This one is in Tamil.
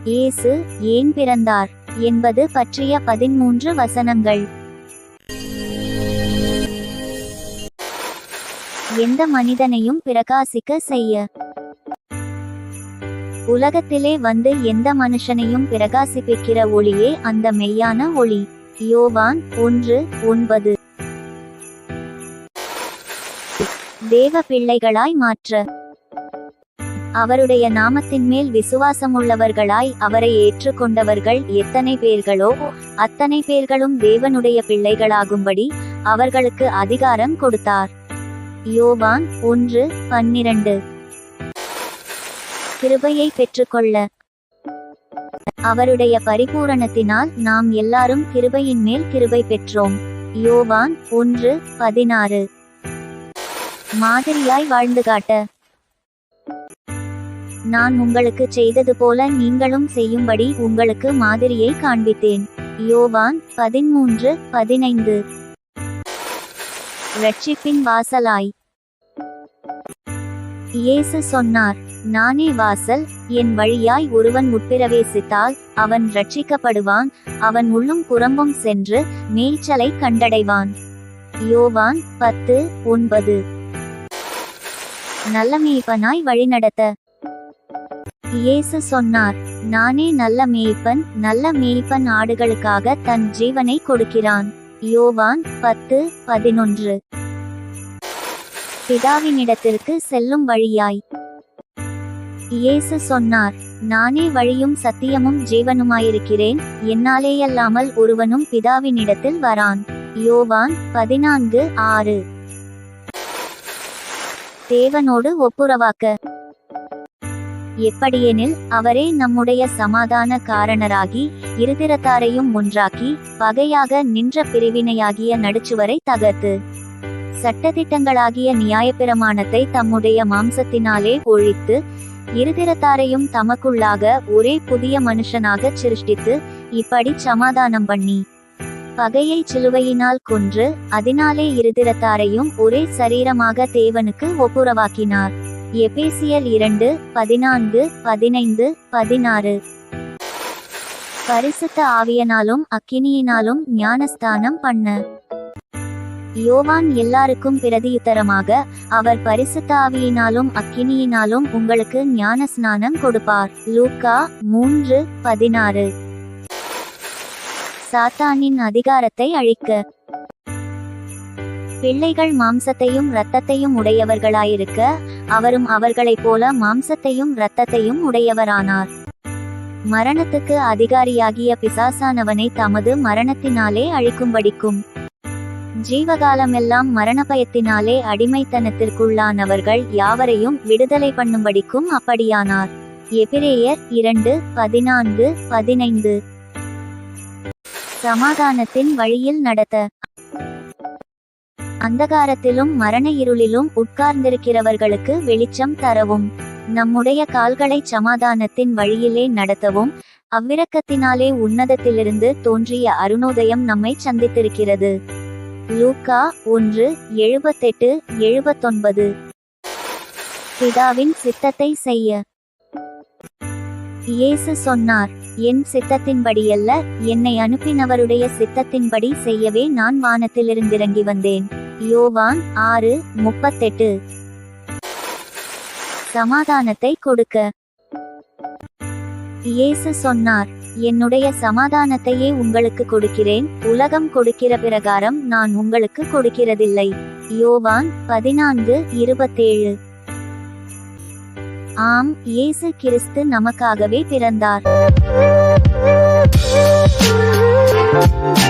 இயேசு ஏன் பிறந்தார் என்பது பற்றிய 13 வசனங்கள். எந்த மனிதனையும் பிரகாசிக்க செய்ய. உலகத்திலே வந்து எந்த மனுஷனையும் பிரகாசிப்பிக்கிற ஒளியே அந்த மெய்யான ஒளி. யோவான் 1:9. தேவ பிள்ளைகளாய் மாற்ற. அவருடைய நாமத்தின் மேல் விசுவாசமுள்ளவர்களாய் அவரை ஏற்றுக்கொண்டவர்கள் எத்தனை பேர்களோ அத்தனை பேர்களும் தேவனுடைய பிள்ளைகளாகும்படி அவர்களுக்கு அதிகாரம் கொடுத்தார். யோவான் 1:12. கிருபையை பெற்றுக்கொள்ள. அவருடைய பரிபூரணத்தினால் நாம் எல்லாரும் கிருபையின் மேல் கிருபை பெற்றோம். யோவான் 1:16. மாதிரியாய் வாழ்ந்து காட்ட. நான் உங்களுக்கு செய்தது போல நீங்களும் செய்யும்படி உங்களுக்கு மாதிரியை காண்பித்தேன். யோவான் 13:15. இரட்சிப்பின் வாசலாய். இயேசு சொன்னார், நானே வாசல், என் வழியாய் ஒருவன் உட்பிரவேசித்தால் அவன் இரட்சிக்கப்படுவான், அவன் உள்ளும் புறம்பும் சென்று மேய்ச்சலை கண்டடைவான். யோவான் 10:9. நல்ல மேய்ப்பனாய் வழிநடத்த. இயேசு சொன்னார், நானே நல்ல மேய்ப்பன், நல்ல மேய்ப்பன் ஆடுகளுக்காக தன் ஜீவனை கொடுக்கிறான். யோவான் 10:11. பிதாவினிடத்திற்கு செல்லும் வழியாய். இயேசு சொன்னார், நானே வழியும் சத்தியமும் ஜீவனுமாயிருக்கிறேன், என்னாலேயல்லாமல் ஒருவனும் பிதாவினிடத்தில் வரான். யோவான் 14:6. தேவனோடு ஒப்புரவாக்க. எப்படியெனில் அவரே நம்முடைய சமாதான காரணராகி இருதிறத்தாரையும் ஒன்றாக்கி பகையாக நின்ற பிரிவினையாகிய நடுச்சுவரை தகர்த்து சட்டதிட்டங்களாகிய நியாயப்பிரமாணத்தை தம்முடைய மாம்சத்தினாலே ஒழித்து இருதிறத்தாரையும் தமக்குள்ளாக ஒரே புதிய மனுஷனாக சிருஷ்டித்து இப்படி சமாதானம் பண்ணி பகையை சிலுவையினால் கொன்று அதனாலே இருதிறத்தாரையும் ஒரே சரீரமாக தேவனுக்கு ஒப்புரவாக்கினார். எபேசியர் 2:14-15-16. பரிசுத்த ஆவியினாலும் அக்கினியினாலும் ஞானஸ்தானம் பண்ண. யோவான் எல்லாருக்கும் பிரதியுத்தரமாக, அவர் பரிசுத்த ஆவியினாலும் அக்கினியினாலும் உங்களுக்கு ஞானஸ்நானம் கொடுப்பார். லூக்கா 3:16. சாத்தானின் அதிகாரத்தை அழிக்க. பிள்ளைகள் மாம்சத்தையும் இரத்தத்தையும் உடையவர்களாயிருக்க அவரும் அவர்களைப் போல மாம்சத்தையும் இரத்தத்தையும் உடையவரானார். மரணத்துக்கு அதிகாரியாகிய பிசாசானவனை தமது மரணத்தினாலே அழிக்கும்படிக்கும் ஜீவகாலமெல்லாம் மரணபயத்தினாலே அடிமைத்தனத்திற்குள்ளானவர்கள் யாவரையும் விடுதலை பண்ணும்படிக்கும் அப்படியானார். எபிரேயர் 2:14-15. சமாதானத்தின் வழியில் நடத்த. அந்தகாரத்திலும் மரண இருளிலும் உட்கார்ந்திருக்கிறவர்களுக்கு வெளிச்சம் தரவும் நம்முடைய கால்களை சமாதானத்தின் வழியிலே நடத்தவும் அவ்விரக்கத்தினாலே உன்னதத்திலிருந்து தோன்றிய அருணோதயம் நம்மை சந்தித்திருக்கிறது. லூக்கா 1:78-79. பிதாவின் சித்தத்தை செய்ய. இயேசு சொன்னார், என் சித்தத்தின்படியல்ல, என்னை அனுப்பினவருடைய சித்தத்தின்படி செய்யவே நான் வானத்திலிருந்திறங்கி வந்தேன். யோவான் 6:38. சமாதானத்தை கொடுக்க. இயேசு சொன்னார், என்னுடைய சமாதானத்தையே உங்களுக்கு கொடுக்கிறேன், உலகம் கொடுக்கிற பிரகாரம் நான் உங்களுக்கு கொடுக்கிறதில்லை. யோவான் 14:27. ஆம், இயேசு கிறிஸ்து நமக்காகவே பிறந்தார்.